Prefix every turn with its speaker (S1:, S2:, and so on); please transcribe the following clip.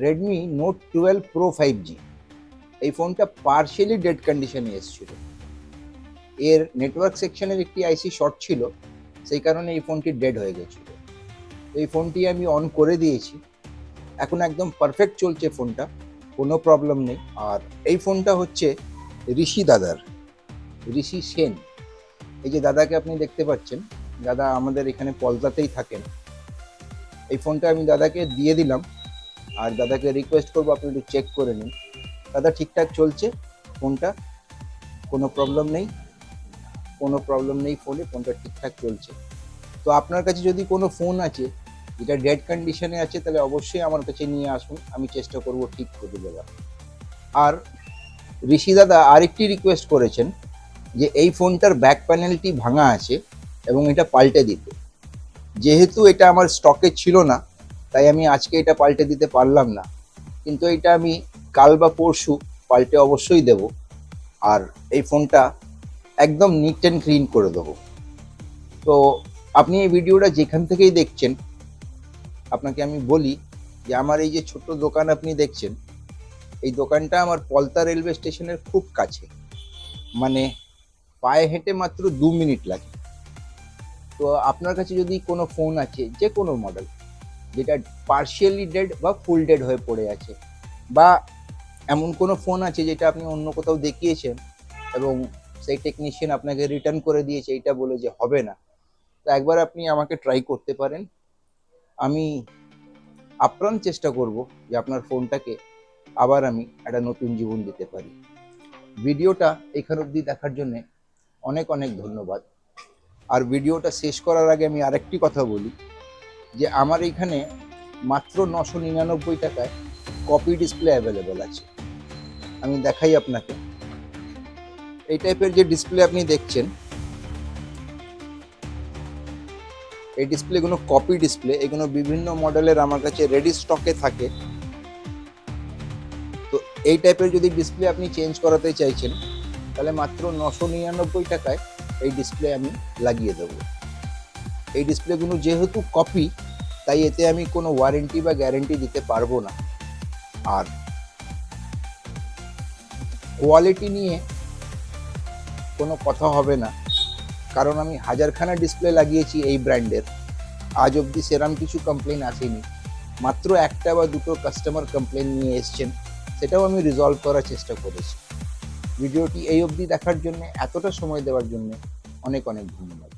S1: Redmi note 12 pro 5G। এই ফোনটা partially dead কন্ডিশনে এসেছিল। এর নেটওয়ার্ক সেকশনের একটি আইসি শর্ট ছিল, সেই কারণে এই ফোনটি ডেড হয়ে গেছিল। এই ফোনটি আমি অন করে দিয়েছি, এখন একদম পারফেক্ট চলছে ফোনটা, কোনো প্রবলেম নেই। আর এই ফোনটা হচ্ছে ঋষি দাদার, ঋষি সেন। এই যে দাদাকে আপনি দেখতে পাচ্ছেন, দাদা আমাদের এখানে পলতাতেই থাকেন। এই ফোনটা আমি দাদাকে দিয়ে দিলাম, আর দাদাকে রিকোয়েস্ট করবো আপনি একটু চেক করে নিন। দাদা ঠিকঠাক চলছে ফোনটা, কোনো প্রবলেম নেই, কোনো প্রবলেম নেই ফোনটা ঠিকঠাক চলছে। তো আপনার কাছে যদি কোনো ফোন আছে যেটা ডেড কন্ডিশনে আছে, তাহলে অবশ্যই আমার কাছে নিয়ে আসুন, আমি চেষ্টা করব ঠিক করে দেওয়ার। আর ঋষি দাদা আরেকটি রিকোয়েস্ট করেছেন যে এই ফোনটার ব্যাক প্যানেলটি ভাঙা আছে এবং এটা পাল্টে দিতে। যেহেতু এটা আমার স্টকে ছিল না, তাই আমি আজকে এটা পাল্টে দিতে পারলাম না, কিন্তু এটা আমি কাল বা পরশু পাল্টে অবশ্যই দেব। আর এই ফোনটা একদম নিট অ্যান্ড ক্লিন করে দেবো। তো আপনি এই ভিডিওটা যেখান থেকেই দেখছেন, আপনাকে আমি বলি যে আমার এই যে ছোট্ট দোকান আপনি দেখছেন, এই দোকানটা আমার পলতা রেলওয়ে স্টেশনের খুব কাছে, মানে পায়ে হেঁটে মাত্র 2 মিনিট লাগে। তো আপনার কাছে যদি কোনো ফোন আছে, যে কোনো মডেল, যেটা পার্শিয়ালি ডেড বা ফুল ডেড হয়ে পড়ে আছে, বা এমন কোনো ফোন আছে যেটা আপনি অন্য কোথাও দেখিয়েছেন এবং সেই টেকনিশিয়ান আপনাকে রিটার্ন করে দিয়েছে এইটা বলে যে হবে না, তো একবার আপনি আমাকে ট্রাই করতে পারেন। আমি আপ্রাণ চেষ্টা করব যে আপনার ফোনটাকে আবার আমি একটা নতুন জীবন দিতে পারি। ভিডিওটা এখান অবধি দেখার জন্য অনেক অনেক ধন্যবাদ। আর ভিডিওটা শেষ করার আগে আমি আরেকটি কথা বলি যে আমার এখানে মাত্র 999 টাকায় কপি ডিসপ্লে অ্যাভেলেবেল আছে। আমি দেখাই আপনাকে। এই টাইপের যে ডিসপ্লে আপনি দেখছেন, এই ডিসপ্লেগুলো কপি ডিসপ্লে, এগুলো বিভিন্ন মডেলের আমার কাছে রেডি স্টকে থাকে। তো এই টাইপের যদি ডিসপ্লে আপনি চেঞ্জ করাতে চাইছেন, তাহলে মাত্র 999 টাকায় এই ডিসপ্লে আমি লাগিয়ে দেবো। এই ডিসপ্লেগুলো যেহেতু কপি, তাই এতে আমি কোনো ওয়ারেন্টি বা গ্যারেন্টি দিতে পারবো না। আর কোয়ালিটি নিয়ে কোনো কথা হবে না, কারণ আমি হাজারখানা ডিসপ্লে লাগিয়েছি এই ব্র্যান্ডের, আজ অবধি সেরকম কিছু কমপ্লেন আসেনি। মাত্র একটা বা দুটো কাস্টমার কমপ্লেন নিয়ে এসছেন, সেটাও আমি রিজলভ করার চেষ্টা করেছি। ভিডিওটি এই অবধি দেখার জন্য, এতটা সময় দেওয়ার জন্য অনেক অনেক ধন্যবাদ।